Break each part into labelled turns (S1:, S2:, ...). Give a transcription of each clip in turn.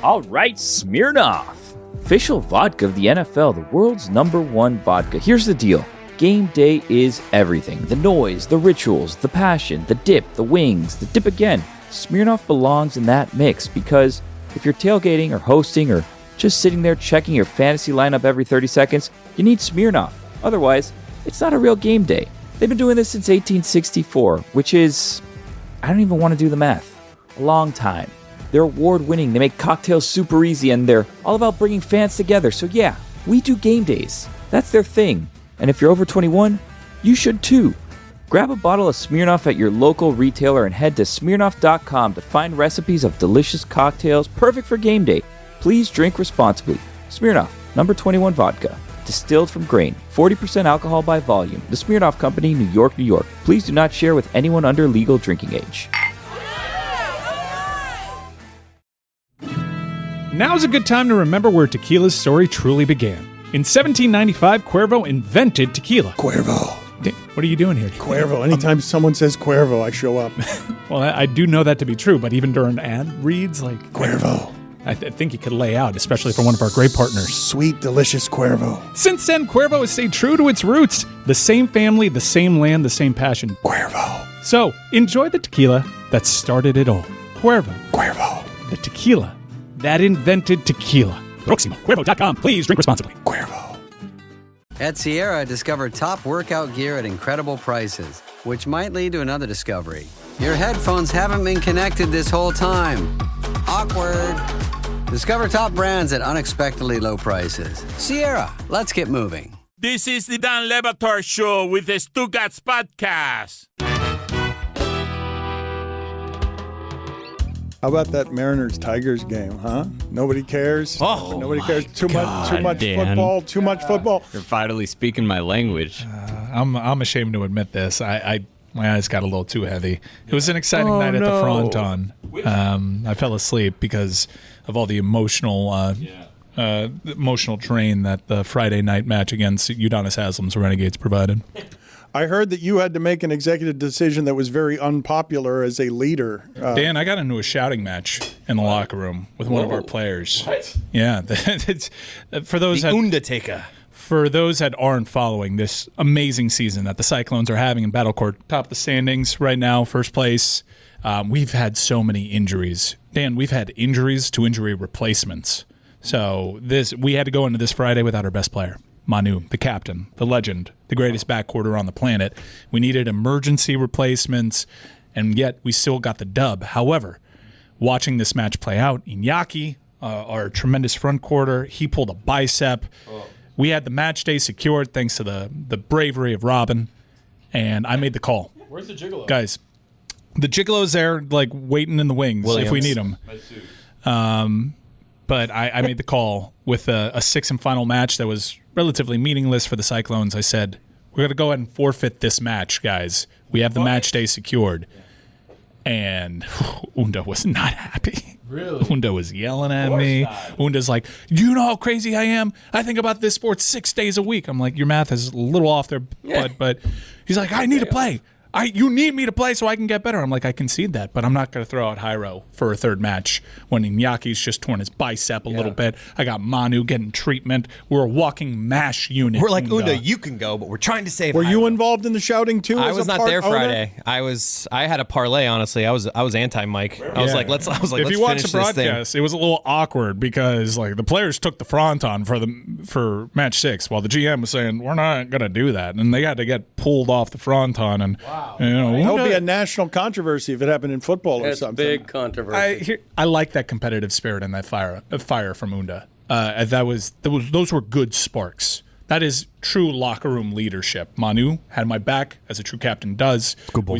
S1: All right, Smirnoff. Official vodka of the NFL, the world's #1 vodka. Here's the deal. Game day is everything. The noise, the rituals, the passion, the dip, the wings, the dip again. Smirnoff belongs in that mix because if you're tailgating or hosting or just sitting there checking your fantasy lineup every 30 seconds, you need Smirnoff. Otherwise, it's not a real game day. They've been doing this since 1864, which is, I don't even want to do the math, a long time. They're award-winning, they make cocktails super easy, and they're all about bringing fans together. So yeah, we do game days. That's their thing. And if you're over 21, you should too. Grab a bottle of Smirnoff at your local retailer and head to Smirnoff.com to find recipes of delicious cocktails perfect for game day. Please drink responsibly. Smirnoff, #21 vodka. Distilled from grain. 40% alcohol by volume. The Smirnoff Company, New York, New York. Please do not share with anyone under legal drinking age.
S2: Now's a good time to remember where tequila's story truly began. In 1795, Cuervo invented tequila.
S3: Cuervo.
S2: What are you doing here?
S3: Cuervo. Anytime someone says Cuervo, I show up.
S2: Well, I do know that to be true, but even during ad reads, like...
S3: Cuervo.
S2: I think you could lay out, especially for one of our great partners.
S3: Sweet, delicious Cuervo.
S2: Since then, Cuervo has stayed true to its roots. The same family, the same land, the same passion.
S3: Cuervo.
S2: So, enjoy the tequila that started it all. Cuervo.
S3: Cuervo.
S2: The tequila that invented tequila. Proximo. Cuervo.com. Please drink responsibly.
S3: Cuervo.
S4: At Sierra, discover top workout gear at incredible prices, which might lead to another discovery. Your headphones haven't been connected this whole time. Awkward. Discover top brands at unexpectedly low prices. Sierra, let's get moving.
S5: This is the Dan Levator Show with the Stugatz Podcast.
S3: How about that Mariners-Tigers game, huh? Nobody cares?
S6: Oh,
S3: Nobody cares? Too much
S6: Dan.
S3: football, too much football.
S6: You're finally speaking my language.
S2: I'm ashamed to admit this. My eyes got a little too heavy. It was an exciting night at the Fronton. I fell asleep because of all the emotional train that the Friday night match against Udonis Haslam's Renegades provided.
S3: I heard that you had to make an executive decision that was very unpopular as a leader.
S2: Dan, I got into a shouting match in the locker room with one of our players. What? Yeah. It's, for those
S6: The Undertaker.
S2: For those that aren't following this amazing season that the Cyclones are having in Battlecourt, top of the standings right now, first place, we've had so many injuries. Dan, we've had injuries to injury replacements. So we had to go into this Friday without our best player. Manu, the captain, the legend, the greatest backcourter on the planet. We needed emergency replacements, and yet we still got the dub. However, watching this match play out, Iñaki, our tremendous front quarter, he pulled a bicep. We had the match day secured thanks to the bravery of Robin, and I made the call.
S7: Where's the gigolo?
S2: Guys, the gigolo's there, like, waiting in the wings if we need him. But I made the call with a sixth and final match that was relatively meaningless for the Cyclones. I said, we're going to go ahead and forfeit this match, guys. We have the match day secured. And Unda was not happy.
S7: Really?
S2: Unda was yelling at me. Unda's like, you know how crazy I am? I think about this sport 6 days a week. I'm like, your math is a little off there, but he's like, I need to play. You need me to play so I can get better. I'm like, I concede that, but I'm not going to throw out Hyro for a third match when Iñaki's just torn his bicep a little bit. I got Manu getting treatment. We're a walking MASH unit.
S6: We're like, Unda, you can go, but we're trying to save
S3: Were
S6: Hyro.
S3: you involved in the shouting too?
S8: I
S3: as
S8: was
S3: a
S8: not
S3: part
S8: there
S3: owner?
S8: Friday. I had a parlay, honestly. I was anti-Mike. I was like, let's
S2: if you watch the broadcast, it was a little awkward because like the players took the Fronton for match 6 while the GM was saying we're not going to do that, and they had to get pulled off the Fronton. And
S3: That would be a national controversy if it happened in football or something.
S7: Big controversy.
S2: I like that competitive spirit and that fire from Unda. Those were good sparks. That is true locker room leadership. Manu had my back, as a true captain does. Good boy.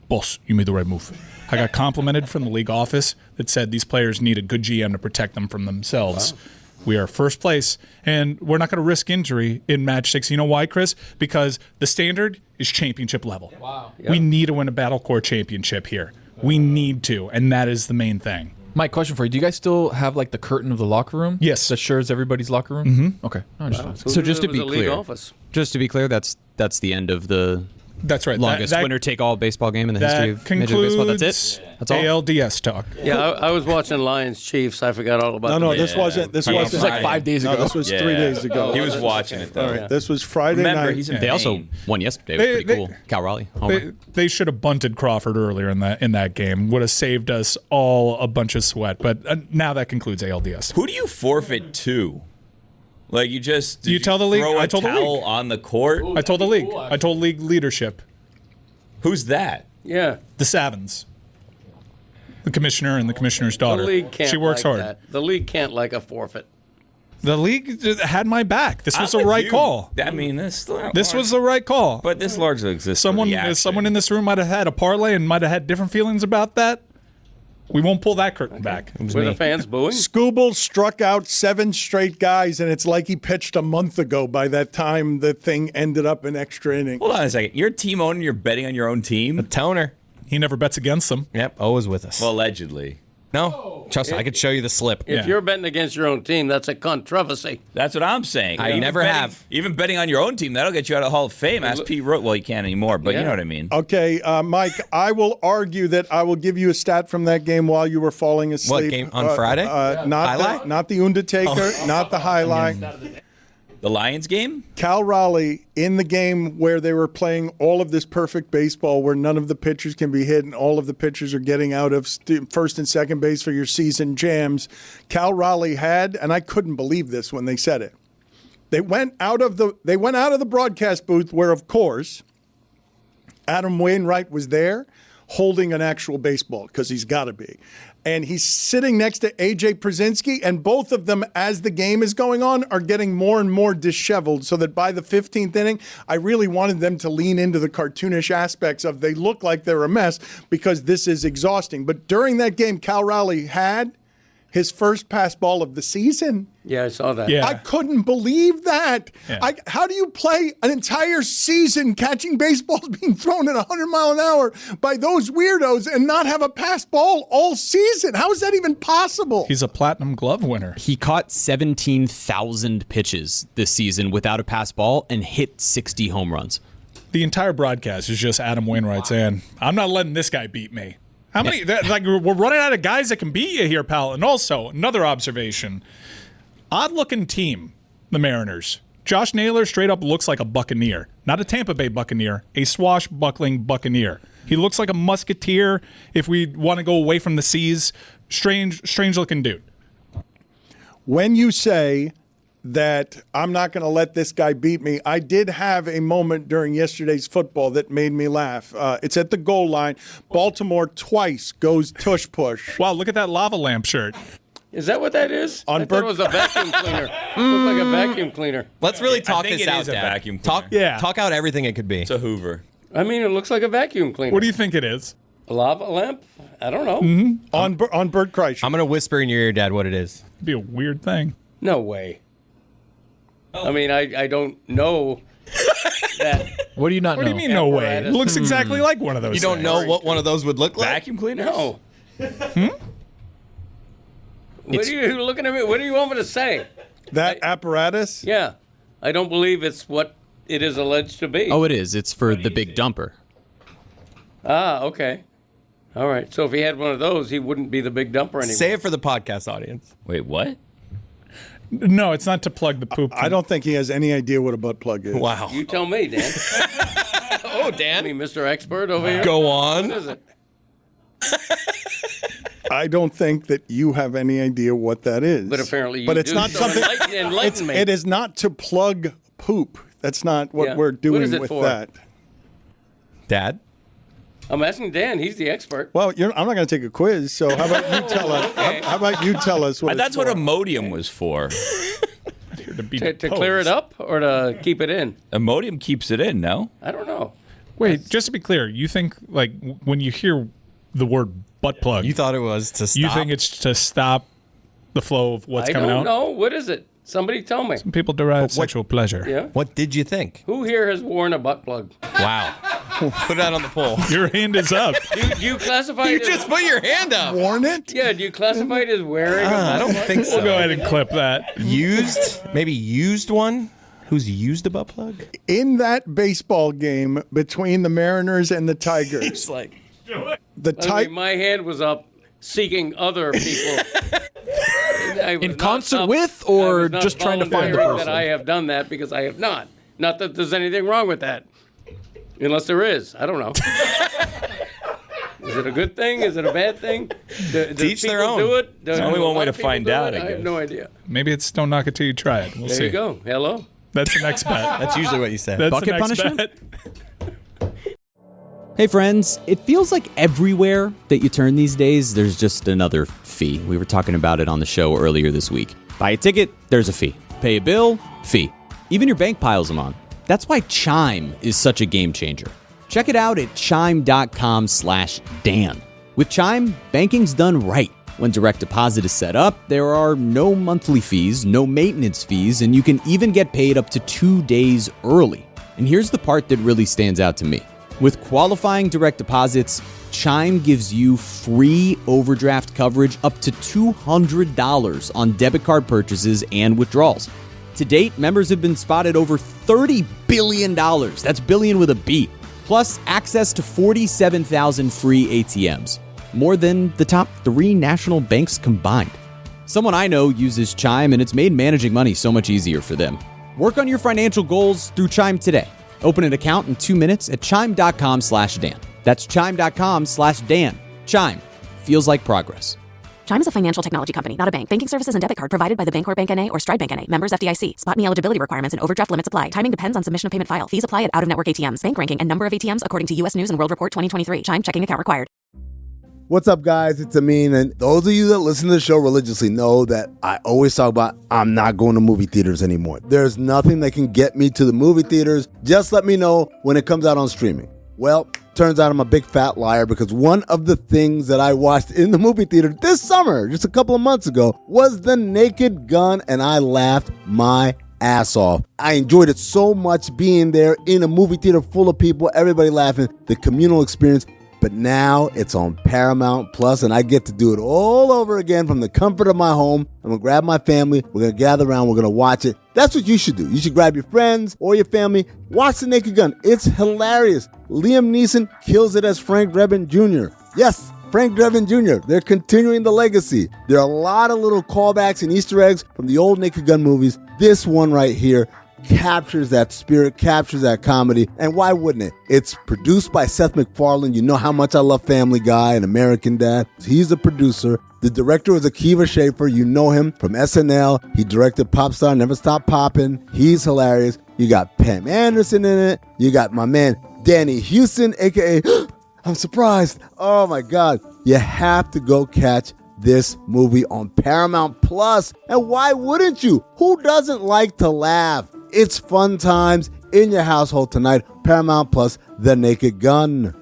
S2: Boss, you made the right move. I got complimented from the league office that said these players need a good GM to protect them from themselves. Wow. We are first place, and we're not going to risk injury in match 6. You know why, Chris? Because the standard is championship level.
S7: Wow. Yep.
S2: We need to win a Battlecore championship here. We need to, and that is the main thing.
S9: Mike, question for you. Do you guys still have like the curtain of the locker room?
S2: Yes.
S9: That shares everybody's locker room?
S2: Mm-hmm.
S9: Okay. I understand.
S8: So just to be clear, that's the end of the
S2: That's right.
S8: Longest winner-take-all baseball game in the history of Major League Baseball. That's it. That's all.
S2: ALDS talk.
S7: Yeah, I was watching Lions Chiefs. I forgot all about.
S3: No, this wasn't. This was
S9: like 5 days ago.
S3: No, this was 3 days ago.
S1: He was watching it though.
S3: All right, this was Friday
S1: Remember,
S3: night.
S1: he's in
S8: They also
S1: pain.
S8: won yesterday. It was pretty cool. Cal Raleigh. Homer.
S2: They should have bunted Crawford earlier in that game. Would have saved us all a bunch of sweat. But now that concludes ALDS.
S1: Who do you forfeit to? Like you just
S2: You tell the league.
S1: throw a
S2: I told the
S1: towel
S2: league.
S1: on the court.
S2: I told the league. I told league leadership.
S1: Who's that?
S7: Yeah,
S2: The Savins. The commissioner and the commissioner's
S7: the
S2: daughter.
S7: league can't.
S2: She works
S7: like
S2: hard.
S7: That. The league can't like a forfeit.
S2: The league had my back. This was
S1: I'm
S2: the
S1: with
S2: right
S1: you.
S2: call.
S1: I mean, this
S2: This was the right call.
S1: But this largely exists.
S2: Someone in this room might have had a parlay and might have had different feelings about that. We won't pull that curtain back.
S7: Were the fans booing?
S3: Scooble struck out 7 straight guys, and it's like he pitched a month ago by that time the thing ended up in extra innings.
S1: Hold on a second. You're a team owner. You're betting on your own team.
S8: Toner.
S2: He never bets against them.
S8: Yep, always with us.
S1: Well, allegedly.
S8: No, trust me, I could show you the slip.
S7: If you're betting against your own team, that's a controversy.
S1: That's what I'm saying.
S8: I never have.
S1: Even betting on your own team, that'll get you out of the Hall of Fame. Ask Pete Rose. Well, you can't anymore, but you know what I mean.
S3: Okay, Mike, I will argue that I will give you a stat from that game while you were falling asleep.
S8: What game on Friday?
S3: Not the Undertaker, not the highlight.
S1: The Lions game?
S3: Cal Raleigh in the game where they were playing all of this perfect baseball where none of the pitchers can be hit and all of the pitchers are getting out of first and second base for your season jams. Cal Raleigh had, and I couldn't believe this when they said it. They went out of the broadcast booth where, of course, Adam Wainwright was there holding an actual baseball because he's got to be. And he's sitting next to A.J. Przinsky, and both of them, as the game is going on, are getting more and more disheveled, so that by the 15th inning, I really wanted them to lean into the cartoonish aspects of they look like they're a mess because this is exhausting. But during that game, Cal Raleigh had his first pass ball of the season.
S7: Yeah, I saw that.
S2: Yeah.
S3: I couldn't believe that.
S2: Yeah.
S3: How do you play an entire season catching baseballs being thrown at 100 mile an hour by those weirdos and not have a pass ball all season? How is that even possible?
S2: He's a platinum glove winner.
S8: He caught 17,000 pitches this season without a pass ball and hit 60 home runs.
S2: The entire broadcast is just Adam Wainwright saying, I'm not letting this guy beat me. How many? We're running out of guys that can beat you here, pal. And also, another observation. Odd-looking team, the Mariners. Josh Naylor straight up looks like a Buccaneer. Not a Tampa Bay Buccaneer, a swashbuckling Buccaneer. He looks like a musketeer if we want to go away from the seas. Strange-looking dude.
S3: When you say that I'm not going to let this guy beat me, I did have a moment during yesterday's football that made me laugh. It's at the goal line. Baltimore twice goes tush push.
S2: Wow, look at that lava lamp shirt.
S7: Is that what that is?
S3: On
S7: I thought it was a vacuum cleaner. Looked like a vacuum cleaner.
S8: Let's really talk
S1: think
S8: this
S1: it
S8: out,
S1: is a
S8: Dad.
S1: vacuum cleaner.
S8: Talk out everything it could be.
S1: It's a Hoover.
S7: I mean, it looks like a vacuum cleaner.
S2: What do you think it is?
S7: A lava lamp? I don't know.
S3: On Bert Kreischer.
S8: I'm going to whisper in your ear, Dad, what it is.
S2: It'd be a weird thing.
S7: No way. I mean, I don't know that.
S9: What do you not
S2: What
S9: know?
S2: do you mean, no way? It looks exactly like one of those
S8: You don't
S2: things.
S8: know what one of those would look like?
S1: Vacuum cleaner?
S7: No. What are you looking at me? What do you want me to say?
S3: That apparatus?
S7: Yeah. I don't believe it's what it is alleged to be.
S8: Oh, it is. It's for the big dumper.
S7: Ah, okay. All right. So if he had one of those, he wouldn't be the big dumper anymore.
S8: Say it for the podcast audience.
S1: Wait, what?
S2: No, it's not to plug the poop.
S3: I don't think he has any idea what a butt plug is.
S8: Wow.
S7: You tell me, Dan.
S8: Oh, Dan.
S7: I mean, Mr. Expert over here.
S8: Go
S7: What
S8: on.
S7: is it?
S3: I don't think that you have any idea what that is.
S7: But apparently you
S3: But it's
S7: do.
S3: not
S7: So
S3: something.
S7: enlighten me.
S3: It is not to plug poop. That's not what
S7: Yeah.
S3: we're
S7: What
S3: doing
S7: is it
S3: with
S7: for?
S3: that.
S8: Dad?
S7: I'm asking Dan. He's the expert.
S3: Well, I'm not going to take a quiz. So how about you tell us?
S7: Okay.
S3: How about you tell us what?
S1: That's
S3: it's
S1: what
S3: for?
S1: Imodium was for.
S7: To clear it up or to keep it in?
S1: Imodium keeps it in, no?
S7: I don't know.
S2: Wait, just to be clear, you think, like, when you hear the word butt plug,
S8: You thought it was to stop.
S2: you think it's to stop the flow of what's
S7: I
S2: coming
S7: don't
S2: out?
S7: know. What is it? Somebody tell me.
S2: Some people derive sexual pleasure.
S7: Yeah.
S8: What did you think?
S7: Who here has worn a butt plug?
S8: Wow. Put that on the poll.
S2: Your hand is up.
S7: Do you classify
S8: You
S7: it
S8: just
S7: as,
S8: put your hand up.
S3: Warn it?
S7: yeah, do you classify it as wearing a butt
S8: I don't
S7: plug?
S8: think so.
S2: We'll go ahead and clip that.
S8: Used? Maybe used one?
S6: Who's used a butt plug?
S3: In that baseball game between the Mariners and the Tigers,
S7: It's like,
S3: my
S7: hand was up seeking other people.
S9: In concert with, or just trying to find the person?
S7: That I have done that because I have not. Not that there's anything wrong with that. Unless there is. I don't know. Is it a good thing? Is it a bad thing? Do
S6: Teach their
S7: people
S6: own.
S7: do it?
S6: There's only one way to find out,
S7: I have no idea.
S2: Maybe it's don't knock it till you try it. We'll see.
S7: There you go. Hello?
S2: That's the next bet.
S6: That's usually what you say.
S2: That's
S8: Bucket
S2: the next
S8: punishment?
S2: bet.
S8: Hey friends, it feels like everywhere that you turn these days, there's just another fee. We were talking about it on the show earlier this week. Buy a ticket, there's a fee. Pay a bill, fee. Even your bank piles them on. That's why Chime is such a game changer. Check it out at chime.com/Dan. With Chime, banking's done right. When direct deposit is set up, there are no monthly fees, no maintenance fees, and you can even get paid up to 2 days early. And here's the part that really stands out to me. With qualifying direct deposits, Chime gives you free overdraft coverage up to $200 on debit card purchases and withdrawals. To date, members have been spotted over $30 billion. That's billion with a B. Plus, access to 47,000 free ATMs. More than the top 3 national banks combined. Someone I know uses Chime, and it's made managing money so much easier for them. Work on your financial goals through Chime today. Open an account in 2 minutes at chime.com/Dan. That's chime.com/Dan. Chime. Feels like progress.
S10: Chime is a financial technology company, not a bank. Banking services and debit card provided by the Bancorp Bank N.A. or Stride Bank N.A. Members FDIC. Spot me eligibility requirements and overdraft limits apply. Timing depends on submission of payment file. Fees apply at out-of-network ATMs. Bank ranking and number of ATMs according to U.S. News and World Report 2023. Chime checking account required.
S11: What's up, guys? It's Amin, and those of you that listen to the show religiously know that I always talk about I'm not going to movie theaters anymore. There's nothing that can get me to the movie theaters. Just let me know when it comes out on streaming. Well, turns out I'm a big fat liar because one of the things that I watched in the movie theater this summer, just a couple of months ago, was The Naked Gun, and I laughed my ass off. I enjoyed it so much being there in a movie theater full of people, everybody laughing, the communal experience. But now it's on Paramount Plus, and I get to do it all over again from the comfort of my home. I'm going to grab my family. We're going to gather around. We're going to watch it. That's what you should do. You should grab your friends or your family. Watch The Naked Gun. It's hilarious. Liam Neeson kills it as Frank Drebin Jr. Yes, Frank Drebin Jr. They're continuing the legacy. There are a lot of little callbacks and Easter eggs from the old Naked Gun movies. This one right here captures that spirit, captures that comedy, and why wouldn't it? It's produced by Seth MacFarlane. You know how much I love Family Guy and American Dad. He's the producer. The director is Akiva Schaffer. You know him from SNL. He directed Popstar, Never Stop Poppin'. He's hilarious. You got Pam Anderson in it. You got my man Danny Houston, aka I'm surprised. Oh my God. You have to go catch this movie on Paramount Plus. And why wouldn't you? Who doesn't like to laugh? It's fun times in your household tonight. Paramount Plus, The Naked Gun.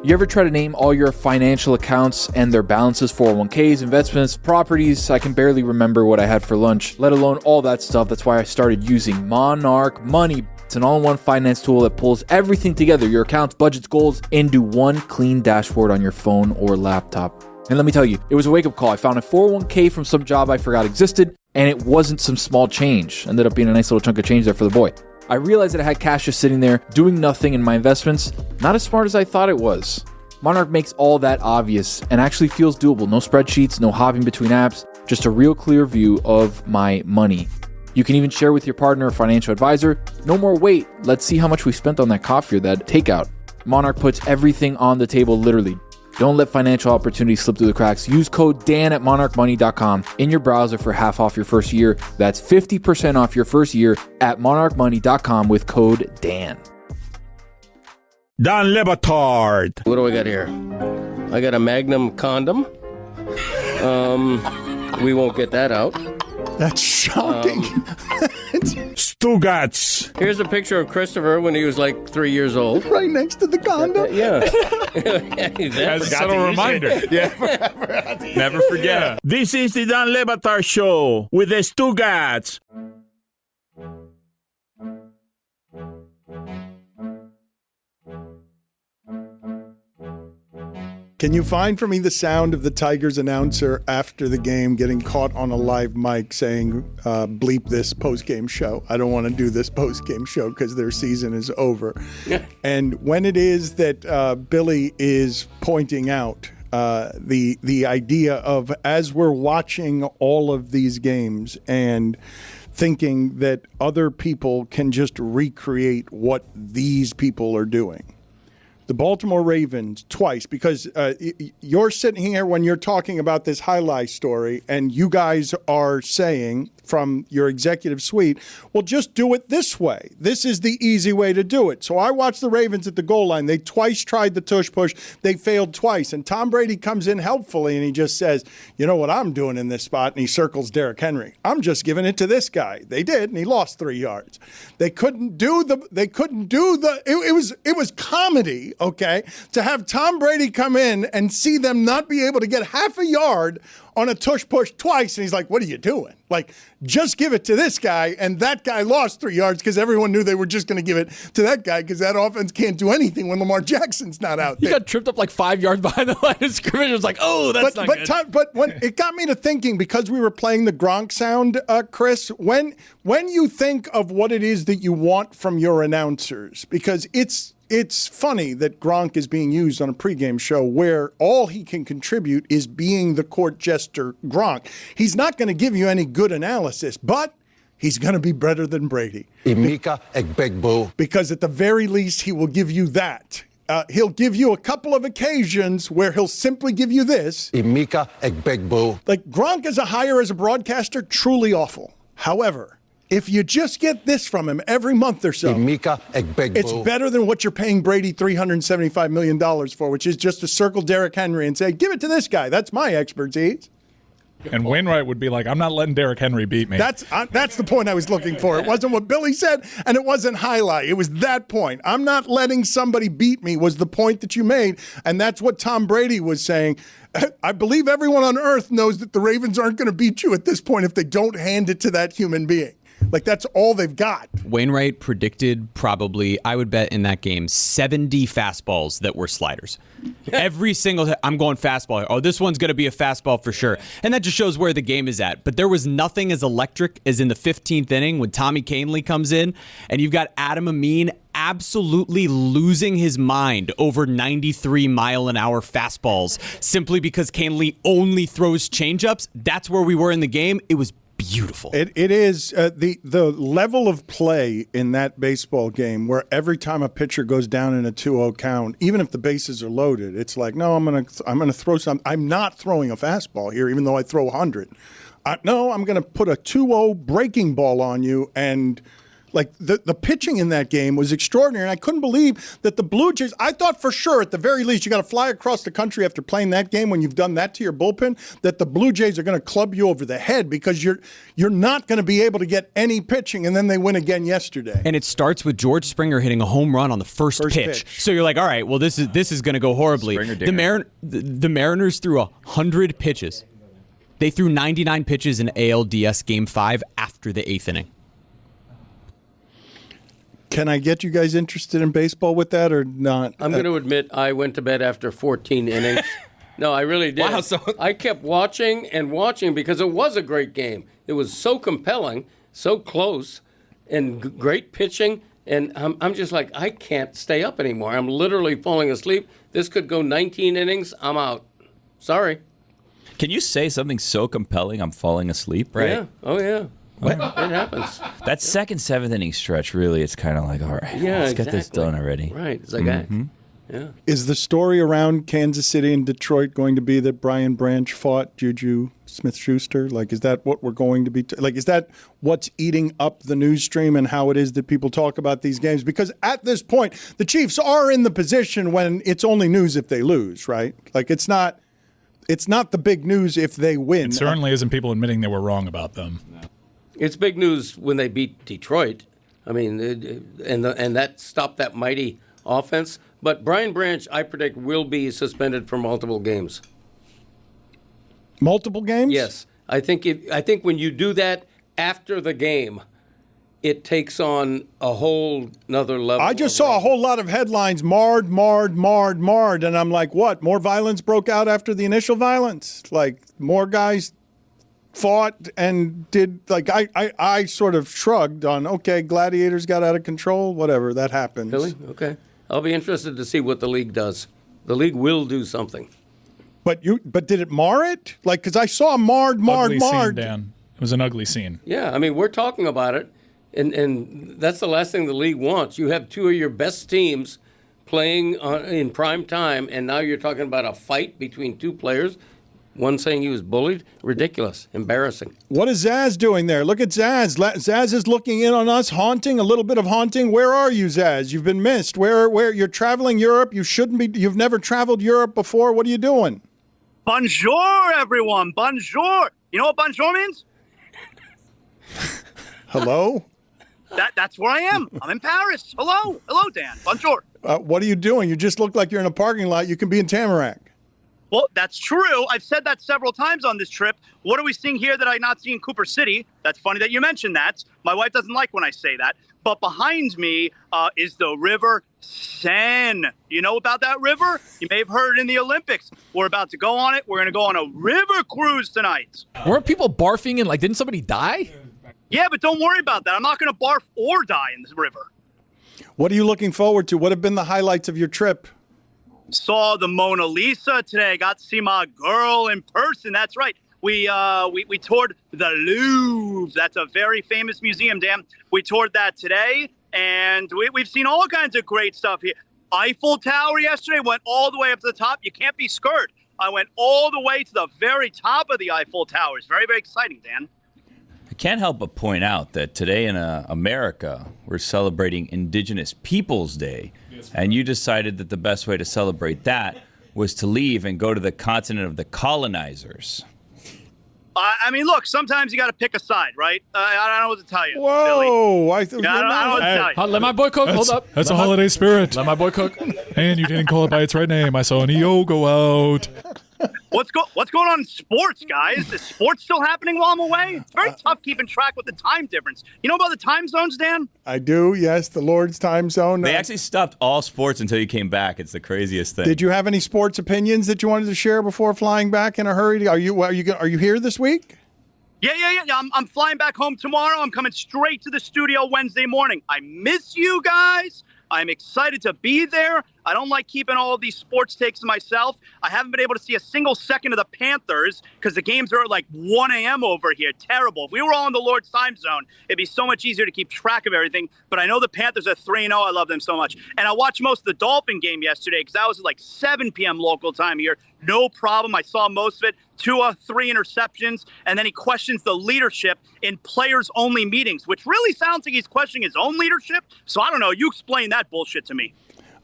S1: You ever try to name all your financial accounts and their balances, 401ks, investments, properties? I can barely remember what I had for lunch, let alone all that stuff. That's why I started using Monarch Money. It's an all-in-one finance tool that pulls everything together, your accounts, budgets, goals, into one clean dashboard on your phone or laptop. And let me tell you, it was a wake-up call. I found a 401k from some job I forgot existed, and it wasn't some small change. Ended up being a nice little chunk of change there for the boy. I realized that I had cash just sitting there, doing nothing in my investments. Not as smart as I thought it was. Monarch makes all that obvious and actually feels doable. No spreadsheets, no hopping between apps, just a real clear view of my money. You can even share with your partner or financial advisor. No more wait. Let's see how much we spent on that coffee or that takeout. Monarch puts everything on the table, literally. Don't let financial opportunities slip through the cracks. Use code Dan at monarchmoney.com in your browser for half off your first year. That's 50% off your first year at monarchmoney.com with code Dan.
S5: Don Lebatard.
S7: What do I got here? I got a Magnum condom. We won't get that out.
S3: That's shocking.
S5: Stugats.
S7: Here's a picture of Christopher when he was like 3 years old.
S3: Right next to the condom.
S7: Yeah.
S2: As a subtle reminder.
S6: Never forget.
S5: This is the Don Lebatard Show with the Stugats.
S3: Can you find for me the sound of the Tigers announcer after the game getting caught on a live mic saying, bleep this post-game show. I don't want to do this post-game show because their season is over. And when it is that Billy is pointing out the idea of, as we're watching all of these games and thinking that other people can just recreate what these people are doing. The Baltimore Ravens twice, because you're sitting here when you're talking about this highlight story and you guys are saying from your executive suite, well, just do it this way. This is the easy way to do it. So I watched the Ravens at the goal line. They twice tried the tush push. They failed twice. And Tom Brady comes in helpfully and he just says, you know what I'm doing in this spot? And he circles Derrick Henry. I'm just giving it to this guy. They did, and he lost 3 yards. It was comedy, okay, to have Tom Brady come in and see them not be able to get half a yard on a tush push twice, and he's like, what are you doing? Like, just give it to this guy, and that guy lost 3 yards because everyone knew they were just going to give it to that guy because that offense can't do anything when Lamar Jackson's not out there.
S9: He got tripped up like 5 yards behind the line of scrimmage. It was like, oh, that's not good.
S3: But when it got me to thinking, because we were playing the Gronk sound, Chris, when you think of what it is that you want from your announcers, because it's funny that Gronk is being used on a pregame show where all he can contribute is being the court jester Gronk. He's not going to give you any good analysis, but he's going to be better than Brady. Because at the very least, he will give you that. He'll give you a couple of occasions where he'll simply give you this. Like Gronk as a hire as a broadcaster, truly awful. However, if you just get this from him every month or so, it's better than what you're paying Brady $375 million for, which is just to circle Derrick Henry and say, give it to this guy. That's my expertise.
S2: And Wainwright would be like, I'm not letting Derrick Henry beat me.
S3: That's the point I was looking for. It wasn't what Billy said, and it wasn't highlight. It was that point. I'm not letting somebody beat me was the point that you made, and that's what Tom Brady was saying. I believe everyone on earth knows that the Ravens aren't going to beat you at this point if they don't hand it to that human being. Like, that's all they've got.
S8: Wainwright predicted probably, I would bet in that game, 70 fastballs that were sliders. Every single I'm going fastball here. Oh, this one's going to be a fastball for sure. And that just shows where the game is at. But there was nothing as electric as in the 15th inning when Tommy Kahnle comes in and you've got Adam Amin absolutely losing his mind over 93-mile-an-hour fastballs simply because Kahnle only throws changeups. That's where we were in the game. It was beautiful.
S3: It is the level of play in that baseball game where every time a pitcher goes down in a 2-0 count, even if the bases are loaded, it's like, no, I'm gonna throw some. I'm not throwing a fastball here, even though I throw 100. No, I'm gonna put a 2-0 breaking ball on you. And like the pitching in that game was extraordinary. And I couldn't believe that the Blue Jays, I thought for sure at the very least you got to fly across the country after playing that game when you've done that to your bullpen, that the Blue Jays are going to club you over the head because you're not going to be able to get any pitching, and then they win again yesterday.
S8: And it starts with George Springer hitting a home run on the first pitch. So you're like, all right, well this is going to go horribly. The Mariners threw 100 pitches. They threw 99 pitches in ALDS Game 5 after the 8th inning.
S3: Can I get you guys interested in baseball with that or not?
S7: I'm going to admit I went to bed after 14 innings. No, I really did.
S6: Wow, so
S7: I kept watching and watching because it was a great game. It was so compelling, so close, and great pitching. And I'm just like, I can't stay up anymore. I'm literally falling asleep. This could go 19 innings. I'm out. Sorry.
S1: Can you say something so compelling I'm falling asleep, right?
S7: Yeah. Oh, yeah. It happens.
S1: That second, 7th inning stretch, really, it's kind of like, all right, let's get this done already.
S7: Right. It's like, yeah.
S3: Is the story around Kansas City and Detroit going to be that Brian Branch fought Juju Smith-Schuster? Like, is that what we're going to be is that what's eating up the news stream and how it is that people talk about these games? Because at this point, the Chiefs are in the position when it's only news if they lose, right? Like, it's not the big news if they win.
S2: It certainly isn't people admitting they were wrong about them.
S7: It's big news when they beat Detroit. I mean, and that stopped that mighty offense. But Brian Branch, I predict, will be suspended for multiple games.
S3: Multiple games?
S7: Yes. I think when you do that after the game, it takes on a whole nother level.
S3: I just saw a whole lot of headlines, marred, and I'm like, what? More violence broke out after the initial violence? Like, more guys fought and did, like, I sort of shrugged on, okay, gladiators got out of control, whatever, that happens.
S7: Really? Okay. I'll be interested to see what the league does. The league will do something.
S3: But did it mar it? Like, because I saw marred.
S2: Scene, Dan. It was an ugly scene.
S7: Yeah, I mean, we're talking about it, and that's the last thing the league wants. You have two of your best teams playing in prime time, and now you're talking about a fight between two players. One saying he was bullied. Ridiculous. Embarrassing.
S3: What is Zaz doing there? Look at Zaz. Zaz is looking in on us, haunting, a little bit of haunting. Where are you, Zaz? You've been missed. Where you're traveling Europe? You shouldn't be. You've never traveled Europe before. What are you doing?
S12: Bonjour, everyone. Bonjour. You know what bonjour means?
S3: Hello?
S12: That's where I am. I'm in Paris. Hello, Dan. Bonjour.
S3: What are you doing? You just look like you're in a parking lot. You can be in Tamarack.
S12: Well, that's true. I've said that several times on this trip. What are we seeing here that I not see in Cooper City? That's funny that you mentioned that. My wife doesn't like when I say that. But behind me is the River Seine. You know about that river? You may have heard it in the Olympics. We're about to go on it. We're going to go on a river cruise tonight.
S9: Weren't people barfing and, like, didn't somebody die?
S12: Yeah, but don't worry about that. I'm not going to barf or die in this river.
S3: What are you looking forward to? What have been the highlights of your trip?
S12: Saw the Mona Lisa today. Got to see my girl in person. That's right. We toured the Louvre. That's a very famous museum, Dan. We toured that today, and we've seen all kinds of great stuff here. Eiffel Tower yesterday, went all the way up to the top. You can't be scared. I went all the way to the very top of the Eiffel Tower. It's very, very exciting, Dan.
S1: I can't help but point out that today in America, we're celebrating Indigenous Peoples Day, and you decided that the best way to celebrate that was to leave and go to the continent of the colonizers.
S12: I mean, look, sometimes you got to pick a side, right? I don't know what to tell you.
S3: Whoa.
S12: I don't know what to tell you.
S9: Let my boy cook. Hold up.
S2: That's a holiday spirit.
S9: Let my boy cook.
S2: And you didn't call it by its right name. I saw an EO go out.
S12: What's going on in sports, guys? Is sports still happening while I'm away? It's very tough keeping track with the time difference. You know about the time zones, Dan?
S3: I do, yes, the Lord's time zone.
S1: They actually stopped all sports until you came back. It's the craziest thing.
S3: Did you have any sports opinions that you wanted to share before flying back in a hurry? Are you here this week?
S12: Yeah. I'm flying back home tomorrow. I'm coming straight to the studio Wednesday morning. I miss you guys. I'm excited to be there. I don't like keeping all of these sports takes to myself. I haven't been able to see a single second of the Panthers because the games are at like 1 a.m. over here. Terrible. If we were all in the Lord's time zone, it'd be so much easier to keep track of everything. But I know the Panthers are 3-0. I love them so much. And I watched most of the Dolphin game yesterday because that was at like 7 p.m. local time here. No problem. I saw most of it. 3 interceptions. And then he questions the leadership in players-only meetings, which really sounds like he's questioning his own leadership. So I don't know. You explain that bullshit to me.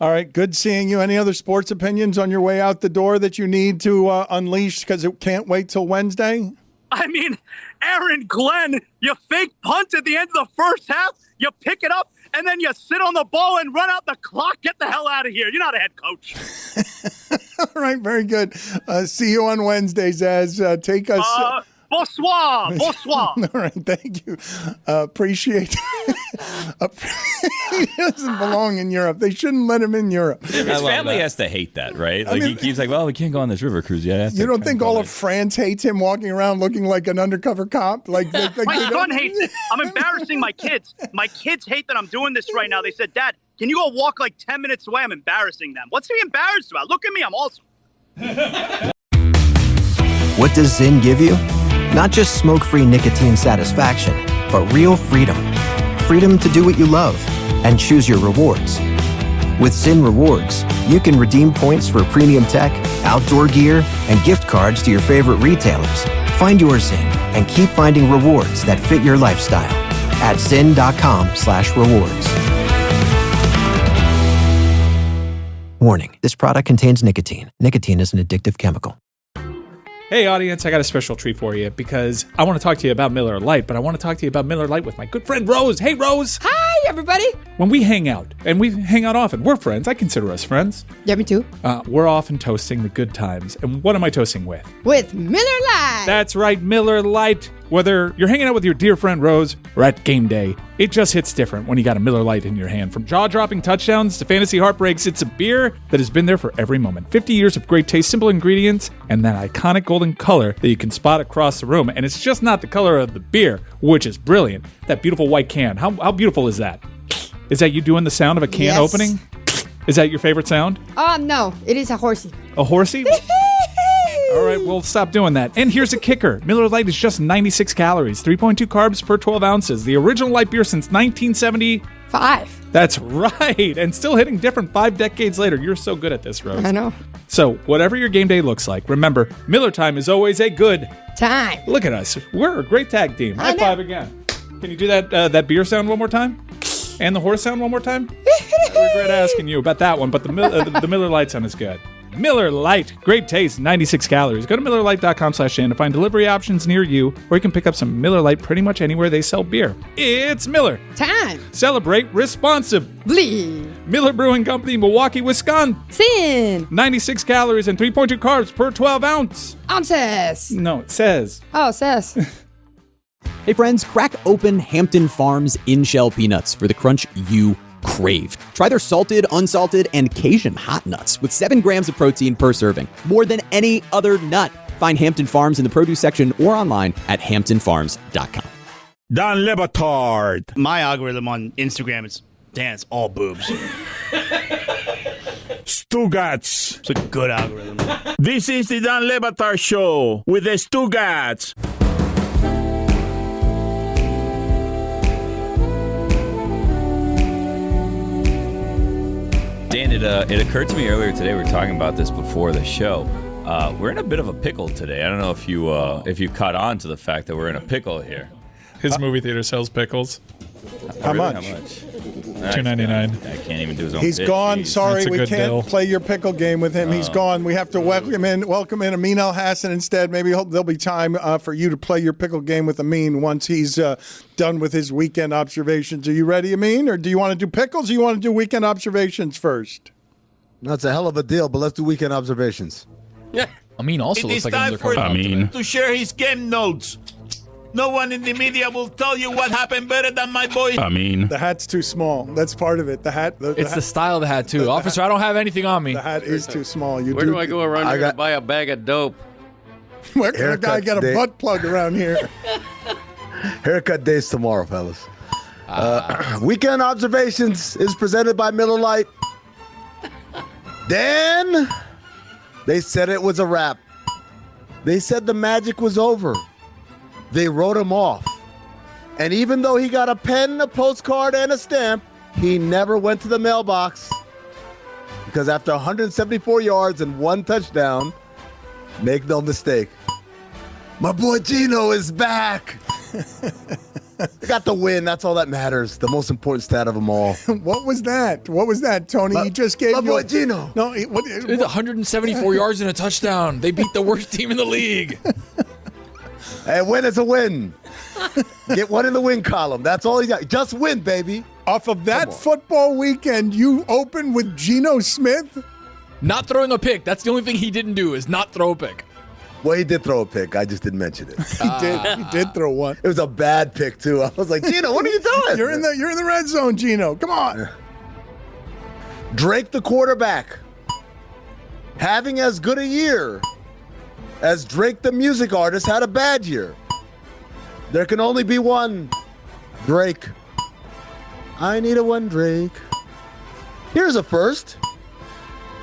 S3: All right, good seeing you. Any other sports opinions on your way out the door that you need to unleash because it can't wait till Wednesday?
S12: I mean, Aaron Glenn, you fake punt at the end of the first half, you pick it up, and then you sit on the ball and run out the clock. Get the hell out of here. You're not a head coach.
S3: All right, very good. See you on Wednesday, Zaz. Take us...
S12: Bonsoir.
S3: All right, thank you. Appreciate He doesn't belong in Europe. They shouldn't let him in Europe.
S1: His family has to hate that, right? Like, he keeps like, well, we can't go on this river cruise yet.
S3: You don't think all of France hates him walking around looking like an undercover cop? Like
S12: my son hates it. I'm embarrassing my kids. My kids hate that I'm doing this right now. They said, Dad, can you go walk like 10 minutes away? I'm embarrassing them. What's to be embarrassed about? Look at me. I'm awesome.
S13: What does Zyn give you? Not just smoke-free nicotine satisfaction, but real freedom. Freedom to do what you love and choose your rewards. With Zyn Rewards, you can redeem points for premium tech, outdoor gear, and gift cards to your favorite retailers. Find your Zyn and keep finding rewards that fit your lifestyle at zyn.com/rewards. Warning, this product contains nicotine. Nicotine is an addictive chemical.
S2: Hey audience, I got a special treat for you because I want to talk to you about Miller Lite, but I want to talk to you about Miller Lite with my good friend Rose. Hey Rose!
S14: Hi everybody!
S2: When we hang out, and we hang out often, we're friends. I consider us friends.
S14: Yeah, me too.
S2: We're often toasting the good times. And what am I toasting with?
S14: With Miller Lite!
S2: That's right, Miller Lite. Whether you're hanging out with your dear friend Rose or at game day, it just hits different when you got a Miller Lite in your hand. From jaw-dropping touchdowns to fantasy heartbreaks, it's a beer that has been there for every moment. 50 years of great taste, simple ingredients, and that iconic golden color that you can spot across the room. And it's just not the color of the beer, which is brilliant. That beautiful white can. How beautiful is that? Is that you doing the sound of a can opening? Is that your favorite sound?
S14: No, it is a horsey.
S2: A horsey? All right, we'll stop doing that. And here's a kicker. Miller Lite is just 96 calories, 3.2 carbs per 12 ounces. The original light beer since 1975. That's right. And still hitting different 5 decades later. You're so good at this, Rose.
S14: I know.
S2: So whatever your game day looks like, remember, Miller time is always a good
S14: time.
S2: Look at us. We're a great tag team. High five again. Can you do that beer sound one more time? And the horse sound one more time? I regret asking you about that one, but the Miller Lite sound is good. Miller Lite, great taste, 96 calories. Go to MillerLite.com/Dan to find delivery options near you, or you can pick up some Miller Lite pretty much anywhere they sell beer. It's Miller
S14: time.
S2: Celebrate responsibly. Miller Brewing Company, Milwaukee, Wisconsin. 96 calories and 3.2 carbs per 12
S14: ounces.
S2: No, it says.
S14: Oh, it says.
S8: Hey friends, crack open Hampton Farms in-shell peanuts for the crunch you craved. Try their salted, unsalted, and Cajun hot nuts with 7 grams of protein per serving. More than any other nut. Find Hampton Farms in the produce section or online at hamptonfarms.com.
S5: Don Le Batard.
S15: My algorithm on Instagram is, Dan, it's all boobs.
S5: Stugats.
S15: It's a good algorithm.
S5: This is the Don Le Batard Show with the Stugats.
S1: Dan, it occurred to me earlier today, we were talking about this before the show. We're in a bit of a pickle today. I don't know if you caught on to the fact that we're in a pickle here.
S2: His movie theater sells pickles.
S3: How much?
S2: $2.99.
S1: I can't even do his own
S3: He's
S1: pitch.
S3: gone.
S1: Jeez.
S3: Sorry, we can't play your pickle game with him. He's gone. We have to welcome in Amin Elhassan instead. Maybe there'll be time for you to play your pickle game with Amin once he's done with his weekend observations. Are you ready, Amin? Or do you want to do pickles or you want to do weekend observations first?
S11: That's a hell of a deal, but let's do weekend observations.
S5: Yeah.
S9: Amin also
S5: It
S9: looks
S5: is
S9: like
S5: time
S9: another
S5: for
S9: Amin
S5: to share his game notes. No one in the media will tell you what happened better than my boy.
S2: Amin.
S3: The hat's too small. That's part of it. The hat.
S9: It's the style of the hat, too. Officer, I don't have anything on me.
S3: The hat is too small.
S7: Where do I go around here to buy a bag of dope?
S3: Where can a guy get a butt plug around here?
S11: Haircut days tomorrow, fellas. Weekend observations is presented by Miller Lite. Dan, they said it was a wrap. They said the magic was over. They wrote him off. And even though he got a pen, a postcard, and a stamp, he never went to the mailbox. Because after 174 yards and 1 touchdown, make no mistake, my boy Gino is back. They got the win. That's all that matters. The most important stat of them all.
S3: What was that? What was that, Tony? He just gave
S11: my boy Gino.
S3: No,
S9: It's 174 yards and a touchdown. They beat the worst team in the league.
S11: A win is a win. Get one in the win column. That's all you got. Just win, baby.
S3: Off of that football weekend, you opened with Geno Smith?
S9: Not throwing a pick. That's the only thing he didn't do is not throw a pick.
S11: Well, he did throw a pick. I just didn't mention it.
S3: He did throw one.
S11: It was a bad pick, too. I was like, Gino, what are you doing?
S3: You're in the red zone, Gino. Come on.
S11: Drake, the quarterback, having as good a year as Drake, the music artist, had a bad year. There can only be one Drake. I need a one Drake. Here's a first.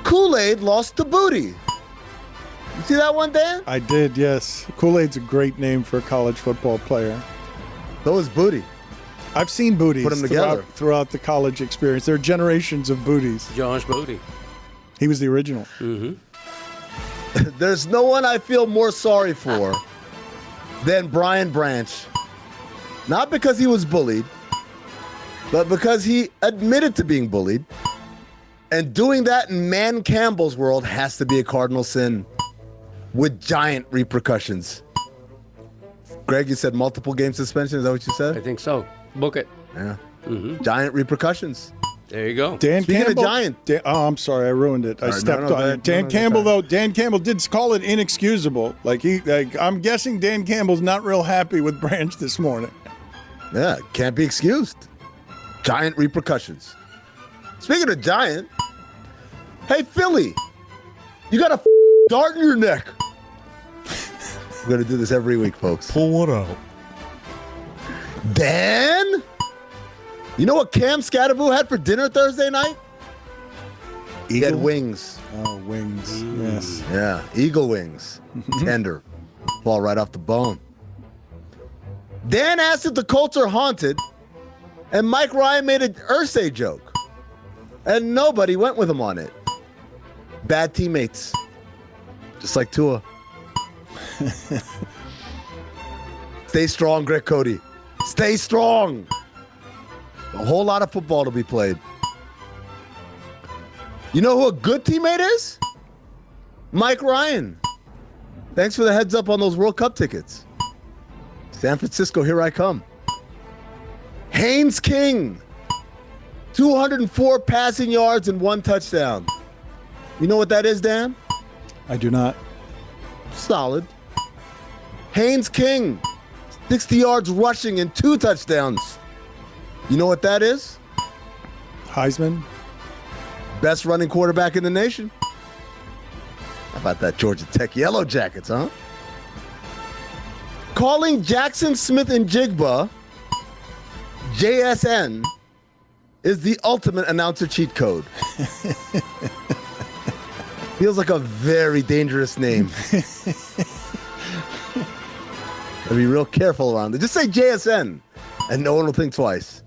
S11: Kool-Aid lost to Booty. You see that one, Dan?
S3: I did, yes. Kool-Aid's a great name for a college football player.
S11: So is Booty.
S3: I've seen Booties
S11: Put them together.
S3: throughout the college experience. There are generations of Booties.
S7: Josh Booty.
S3: He was the original.
S7: Mm-hmm.
S11: There's no one I feel more sorry for than Brian Branch. Not because he was bullied, but because he admitted to being bullied. And doing that in Man Campbell's world has to be a cardinal sin with giant repercussions. Greg, you said multiple game suspension. Is that what you said?
S7: I think so. Book it.
S11: Yeah.
S7: Mm-hmm.
S11: Giant repercussions.
S7: There you go.
S3: Dan
S11: Speaking
S3: Campbell.
S11: of Giant.
S3: I'm sorry, I ruined it. I stepped on it. Dan Campbell did call it inexcusable. I'm guessing Dan Campbell's not real happy with Branch this morning.
S11: Yeah, can't be excused. Giant repercussions. Speaking of Giant, hey, Philly, you got a dart in your neck. We're going to do this every week, folks.
S2: Pull what out?
S11: Dan? You know what Cam Scatterboo had for dinner Thursday night? He had wings.
S3: Oh, wings. Yes.
S11: Yeah, eagle wings. Tender. Fall right off the bone. Dan asked if the Colts are haunted, and Mike Ryan made an Irsay joke. And nobody went with him on it. Bad teammates. Just like Tua. Stay strong, Greg Cody. Stay strong. A whole lot of football to be played. You know who a good teammate is? Mike Ryan. Thanks for the heads up on those World Cup tickets. San Francisco, here I come. Haynes King. 204 passing yards and 1 touchdown. You know what that is, Dan?
S3: I do not.
S11: Solid. Haynes King. 60 yards rushing and 2 touchdowns. You know what that is?
S3: Heisman.
S11: Best running quarterback in the nation. How about that Georgia Tech Yellow Jackets, huh? Calling Jackson Smith and Jigba JSN is the ultimate announcer cheat code. Feels like a very dangerous name. Gotta be real careful around it. Just say JSN, and no one will think twice.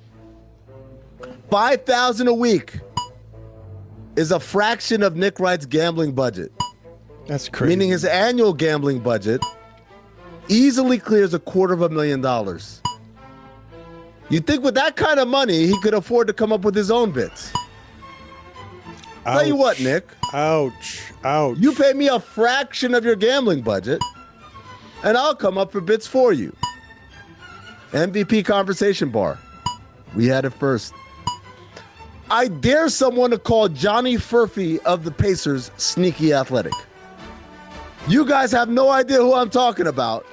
S11: $5,000 a week is a fraction of Nick Wright's gambling budget.
S3: That's crazy.
S11: Meaning his annual gambling budget easily clears $250,000. You'd think with that kind of money, he could afford to come up with his own bits.
S3: Ouch.
S11: Tell you what, Nick.
S3: Ouch. Ouch.
S11: You pay me a fraction of your gambling budget, and I'll come up for bits for you. MVP Conversation Bar. We had it first. I dare someone to call Johnny Furphy of the Pacers sneaky athletic. You guys have no idea who I'm talking about,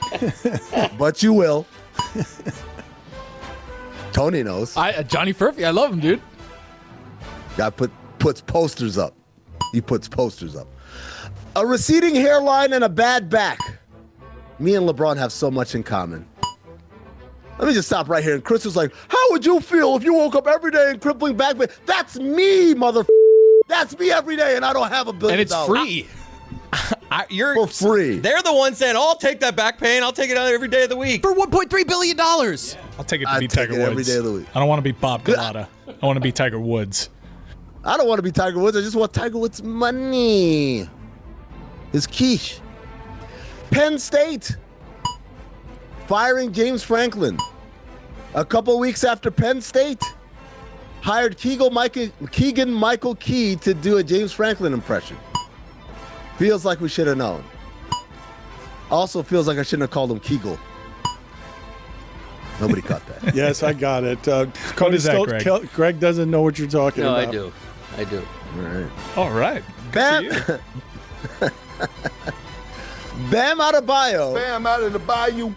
S11: but you will. Tony knows.
S9: Johnny Furphy, I love him, dude.
S11: Guy puts posters up. He puts posters up. A receding hairline and a bad back. Me and LeBron have so much in common. Let me just stop right here. And Chris was like, how would you feel if you woke up every day in crippling back pain? That's me, That's me every day, and I don't have $1 billion.
S6: And it's free.
S11: For free.
S6: They're the ones saying, I'll take that back pain. I'll take it out every day of the week.
S9: For $1.3 billion.
S2: I'll take it to be Tiger Woods.
S11: Every day of the week.
S2: I don't want to be Bob Galata. I want to be Tiger Woods.
S11: I don't want to be Tiger Woods. I just want Tiger Woods' money. His quiche. Penn State firing James Franklin. A couple weeks after Penn State hired Keegan-Michael Key to do a James Franklin impression. Feels like we should have known. Also feels like I shouldn't have called him Kegel. Nobody caught that.
S3: Yes, I got it.
S2: What is that, Greg?
S3: Greg doesn't know what you're talking
S7: No,
S3: about.
S7: I do.
S2: All right.
S11: Bam. Bam Adebayo.
S5: Bam out of the bayou.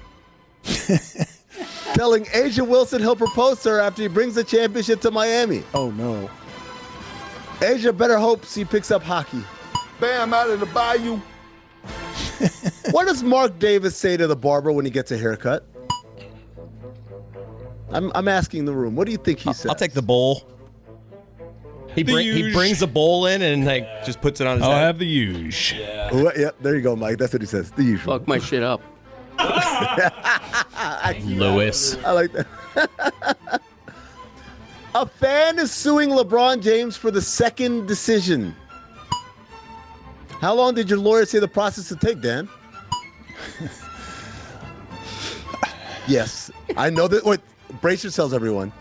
S11: Telling Asia Wilson he'll propose to her after he brings the championship to Miami.
S3: Oh, no.
S11: Asia better hopes he picks up hockey.
S5: Bam out of the bayou.
S11: What does Mark Davis say to the barber when he gets a haircut? I'm asking the room. What do you think he says?
S6: I'll take the bowl. He brings the bowl in and just puts it on his head.
S2: I'll have the huge.
S11: Yeah, there you go, Mike. That's what he says. The usual.
S7: Fuck my shit up.
S6: Lewis.
S11: I like that. A fan is suing LeBron James for the second decision. How long did your lawyer say the process would take, Dan? Yes. I know that. Wait, brace yourselves, everyone.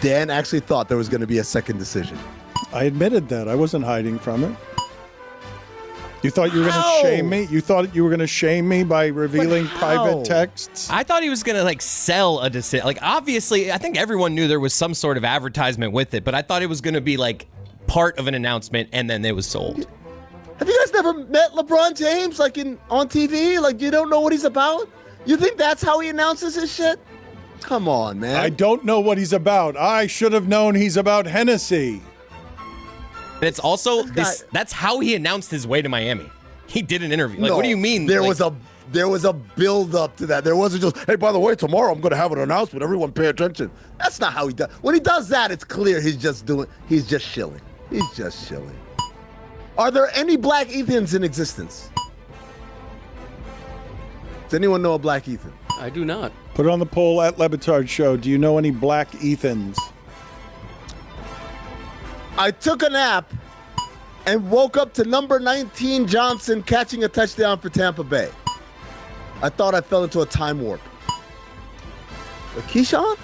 S11: Dan actually thought there was going to be a second decision.
S3: I admitted that. I wasn't hiding from it. You thought you were going to shame me? You thought you were going to shame me by revealing private texts?
S6: I thought he was going to sell a decision. Obviously, I think everyone knew there was some sort of advertisement with it, but I thought it was going to be part of an announcement and then it was sold.
S11: Have you guys never met LeBron James on TV? You don't know what he's about? You think that's how he announces his shit? Come on, man.
S3: I don't know what he's about. I should have known he's about Hennessy.
S6: And it's also that's how he announced his way to Miami. He did an interview.
S11: No,
S6: what do you mean?
S11: There was a build up to that. There wasn't just, hey, by the way, tomorrow I'm going to have an announcement. Everyone pay attention. That's not how he does. When he does that, it's clear he's just shilling. He's just shilling. Are there any Black Ethans in existence? Does anyone know a Black Ethan?
S7: I do not.
S3: Put it on the poll at Lebitard Show. Do you know any Black Ethans?
S11: I took a nap and woke up to number 19 Johnson catching a touchdown for Tampa Bay. I thought I fell into a time warp. But Keyshawn?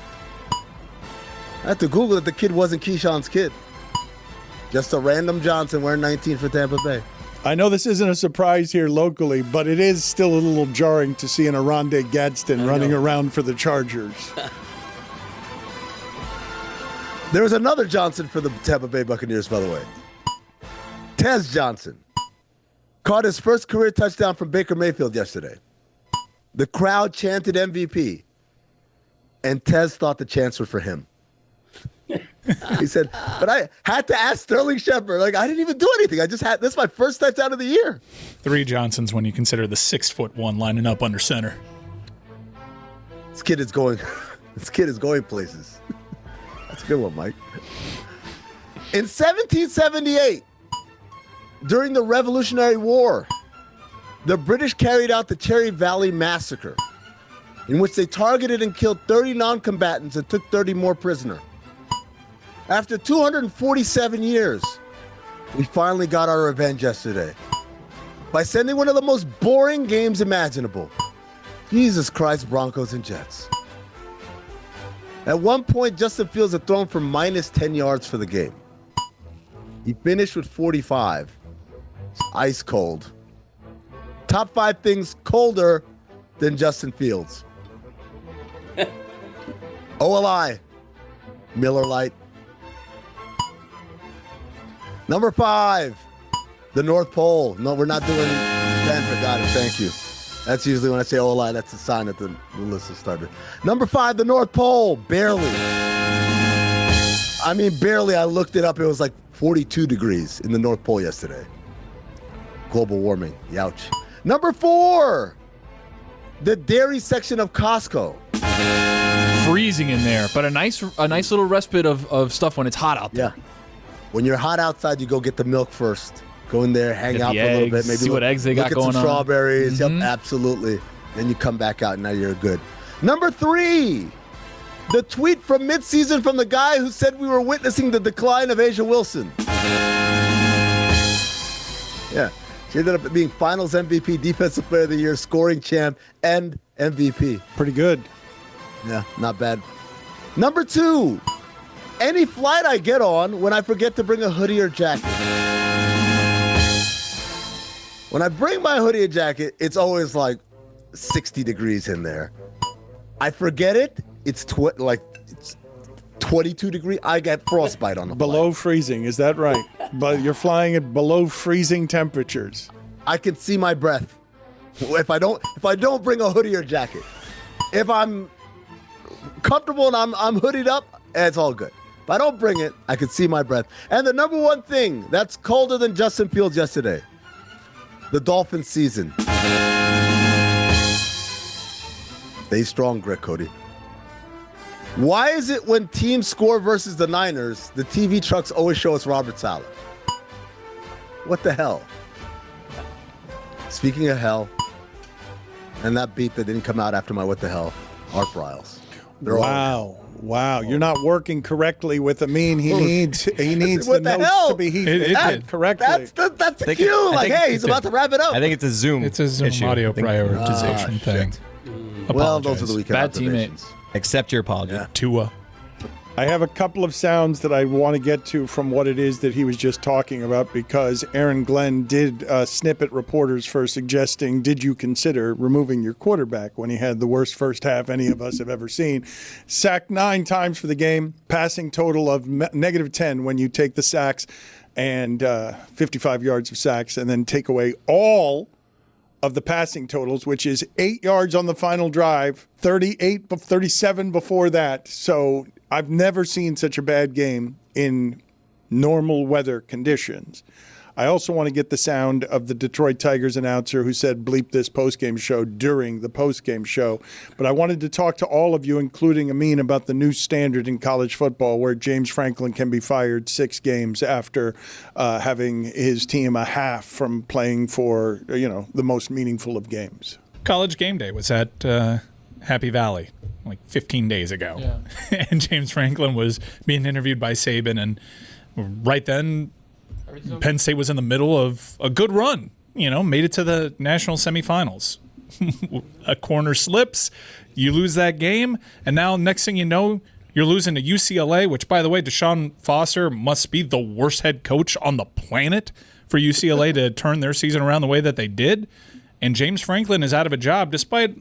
S11: I had to Google it. The kid wasn't Keyshawn's kid. Just a random Johnson wearing 19 for Tampa Bay.
S3: I know this isn't a surprise here locally, but it is still a little jarring to see an Aronde Gadsden running around for the Chargers.
S11: There was another Johnson for the Tampa Bay Buccaneers, by the way. Tez Johnson caught his first career touchdown from Baker Mayfield yesterday. The crowd chanted MVP, and Tez thought the chants were for him. He said, but I had to ask Sterling Shepard. I didn't even do anything. This is my first touchdown of the year.
S2: 3 Johnsons when you consider the 6'1" lining up under center.
S11: This kid is going places. That's a good one, Mike. In 1778, during the Revolutionary War, the British carried out the Cherry Valley Massacre, in which they targeted and killed 30 non-combatants and took 30 more prisoner. After 247 years, we finally got our revenge yesterday by sending one of the most boring games imaginable. Jesus Christ, Broncos and Jets. At one point, Justin Fields had thrown for minus 10 yards for the game. He finished with 45. It's ice cold. Top 5 things colder than Justin Fields. OLI, Miller Lite. Number 5, the North Pole. No, we're not doing Stanford. Got it. Thank you. That's usually when I say OLI, that's a sign that the list has started. Number 5, the North Pole. Barely. I mean, barely. I looked it up. It was 42 degrees in the North Pole yesterday. Global warming. Youch. Number 4, the dairy section of Costco.
S9: Freezing in there, but a nice little respite of stuff when it's hot out there.
S11: Yeah. When you're hot outside, you go get the milk first. Go in there, hang out for a little bit, maybe
S9: see what eggs they got going on.
S11: Look at some strawberries. Yep, absolutely. Then you come back out, and now you're good. Number 3, the tweet from midseason from the guy who said we were witnessing the decline of Asia Wilson. Yeah, she ended up being Finals MVP, Defensive Player of the Year, scoring champ, and MVP.
S3: Pretty good.
S11: Yeah, not bad. Number 2, any flight I get on when I forget to bring a hoodie or jacket. When I bring my hoodie or jacket, it's always 60 degrees in there. I forget it. It's 22 degrees. I get frostbite on the
S3: below
S11: flight.
S3: Freezing, is that right? But you're flying at below freezing temperatures.
S11: I can see my breath if I don't bring a hoodie or jacket. If I'm comfortable and I'm hoodied up, it's all good. If I don't bring it, I can see my breath. And the number 1 thing that's colder than Justin Fields yesterday, the Dolphins season. Stay strong, Greg Cody. Why is it when teams score versus the Niners, the TV trucks always show us Robert Saleh? What the hell? Speaking of hell, and that beat that didn't come out after my what the hell, Art Briles.
S3: Wow. You're not working correctly with Amin. He needs the notes to be correctly.
S11: That's a cue. Hey, he's about to wrap it up.
S6: I think it's a Zoom.
S2: It's a Zoom
S6: issue.
S2: audio prioritization thing.
S11: Well, those are the weekend
S9: Bad
S11: observations.
S9: teammate.
S6: Accept your apology.
S11: Yeah.
S2: Tua.
S3: I have a couple of sounds that I want to get to from what it is that he was just talking about, because Aaron Glenn did snip at reporters for suggesting, did you consider removing your quarterback when he had the worst first half any of us have ever seen? Sacked 9 times for the game, passing total of -10 when you take the sacks and 55 yards of sacks, and then take away all of the passing totals, which is 8 yards on the final drive, 37 before that. So I've never seen such a bad game in normal weather conditions. I also want to get the sound of the Detroit Tigers announcer who said bleep this postgame show during the postgame show. But I wanted to talk to all of you, including Amin, about the new standard in college football where James Franklin can be fired 6 games after having his team a half from playing for, the most meaningful of games.
S2: College game day was at Happy Valley like 15 days ago. Yeah. And James Franklin was being interviewed by Saban, and right then Penn State was in the middle of a good run, made it to the national semifinals. A corner slips, you lose that game, and now next thing you know, you're losing to UCLA, which, by the way, Deshaun Foster must be the worst head coach on the planet for UCLA to turn their season around the way that they did. And James Franklin is out of a job despite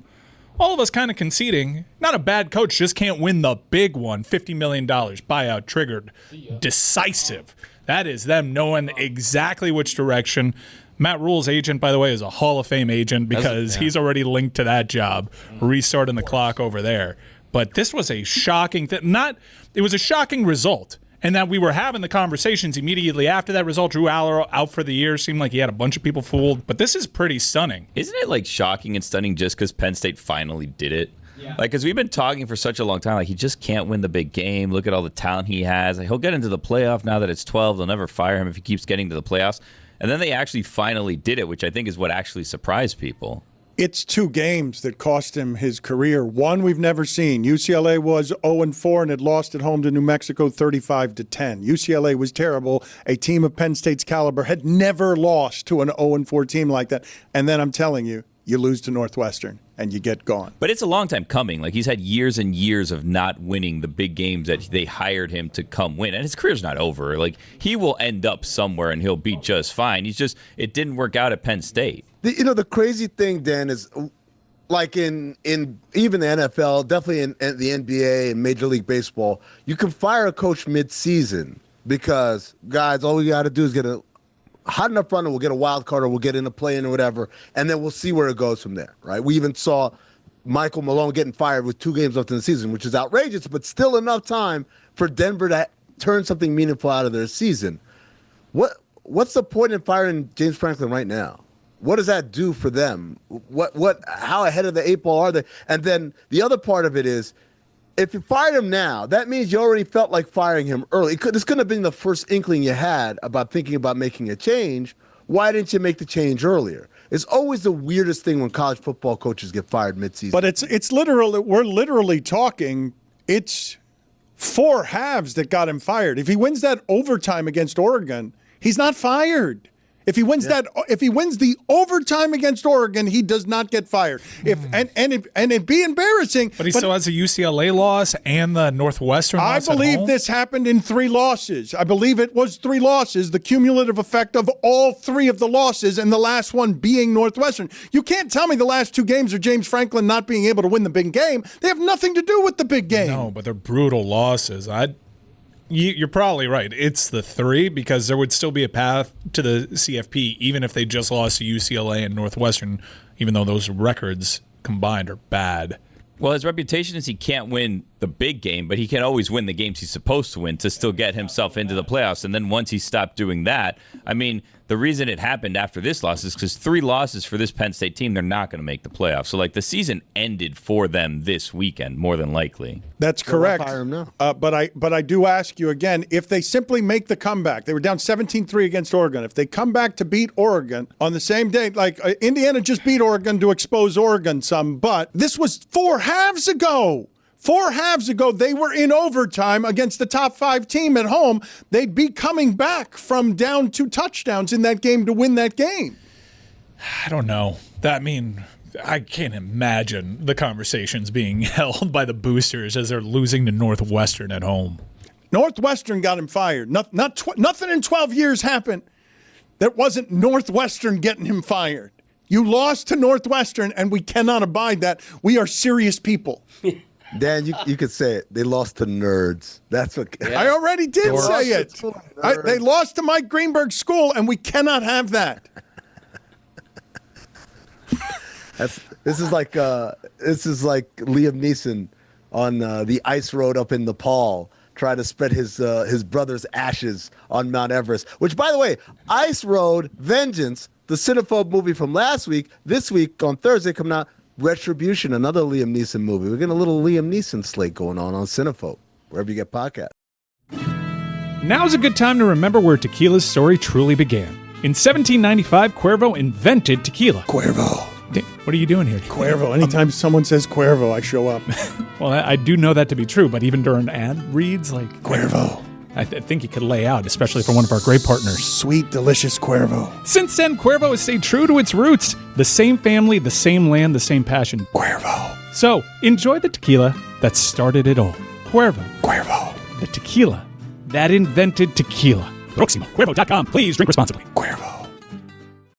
S2: all of us kind of conceding. Not a bad coach, just can't win the big one, $50 million, buyout triggered, decisive. That is them knowing exactly which direction. Matt Rule's agent, by the way, is a Hall of Fame agent because he's already linked to that job, restarting the clock over there. But this was a shocking thing. It was a shocking result. And that we were having the conversations immediately after that result. Drew Aller out for the year. Seemed like he had a bunch of people fooled. But this is pretty stunning.
S1: Isn't it shocking and stunning just because Penn State finally did it? Yeah. Because we've been talking for such a long time, he just can't win the big game. Look at all the talent he has. He'll get into the playoff now that it's 12. They'll never fire him if he keeps getting to the playoffs. And then they actually finally did it, which I think is what actually surprised people.
S3: It's 2 games that cost him his career. One we've never seen. UCLA was 0-4 and had lost at home to New Mexico 35-10. UCLA was terrible. A team of Penn State's caliber had never lost to an 0-4 team like that. And then I'm telling you, you lose to Northwestern and you get gone.
S1: But it's a long time coming. He's had years and years of not winning the big games that they hired him to come win. And his career's not over. He will end up somewhere and he'll be just fine. It didn't work out at Penn State.
S11: The crazy thing, Dan, is in even the NFL, definitely in the NBA and Major League Baseball, you can fire a coach mid-season because, guys, all we got to do is get a hot enough run, and we'll get a wild card or we'll get in a play-in or whatever, and then we'll see where it goes from there, right? We even saw Michael Malone getting fired with 2 games left in the season, which is outrageous, but still enough time for Denver to turn something meaningful out of their season. What's the point in firing James Franklin right now? What does that do for them? How ahead of the 8 ball are they? And then the other part of it is, if you fired him now, that means you already felt like firing him early. This couldn't have been the first inkling you had about thinking about making a change. Why didn't you make the change earlier? It's always the weirdest thing when college football coaches get fired midseason.
S3: But it's literally, we're literally talking, it's 4 halves that got him fired. If he wins that overtime against Oregon, he's not fired. If he wins the overtime against Oregon, he does not get fired. And it'd be embarrassing.
S2: But he still has a UCLA loss and the Northwestern loss.
S3: I believe this happened in 3 losses. I believe it was 3 losses, the cumulative effect of all 3 of the losses, and the last one being Northwestern. You can't tell me the last 2 games are James Franklin not being able to win the big game. They have nothing to do with the big game.
S2: No, but they're brutal losses. You're probably right. It's the 3 because there would still be a path to the CFP even if they just lost to UCLA and Northwestern, even though those records combined are bad.
S1: Well, his reputation is he can't win the big game, but he can always win the games he's supposed to win to still get himself into the playoffs. And then once he stopped doing that, the reason it happened after this loss is because 3 losses for this Penn State team, they're not going to make the playoffs. So, the season ended for them this weekend, more than likely.
S3: That's correct. But I do ask you again, if they simply make the comeback, they were down 17-3 against Oregon. If they come back to beat Oregon on the same day, Indiana just beat Oregon to expose Oregon some, but this was 4 halves ago. 4 halves ago, they were in overtime against the top 5 team at home. They'd be coming back from down 2 touchdowns in that game to win that game.
S2: I don't know. I can't imagine the conversations being held by the boosters as they're losing to Northwestern at home.
S3: Northwestern got him fired. Nothing in 12 years happened that wasn't Northwestern getting him fired. You lost to Northwestern, and we cannot abide that. We are serious people.
S11: Dan, you could say it. They lost to nerds. That's what
S3: I already did say it. They lost to Mike Greenberg's school, and we cannot have that.
S11: This is like Liam Neeson on the ice road up in Nepal, trying to spread his brother's ashes on Mount Everest. Which, by the way, Ice Road Vengeance, the Cinephobe movie from last week, this week on Thursday coming out. Retribution, another Liam Neeson movie. We're getting a little Liam Neeson slate going on Cinephobe, wherever you get podcasts.
S2: Now's a good time to remember where tequila's story truly began. In 1795, Cuervo invented tequila.
S3: Cuervo.
S2: What are you doing here?
S3: Cuervo. Anytime someone says Cuervo, I show up.
S2: Well, I do know that to be true, but even during ad reads, like...
S3: Cuervo.
S2: I think you could lay out, especially for one of our great partners.
S3: Sweet, delicious Cuervo.
S2: Since then, Cuervo has stayed true to its roots. The same family, the same land, the same passion.
S3: Cuervo.
S2: So, enjoy the tequila that started it all. Cuervo.
S3: Cuervo.
S2: The tequila that invented tequila. Proximo. Cuervo.com. Please drink responsibly.
S3: Cuervo.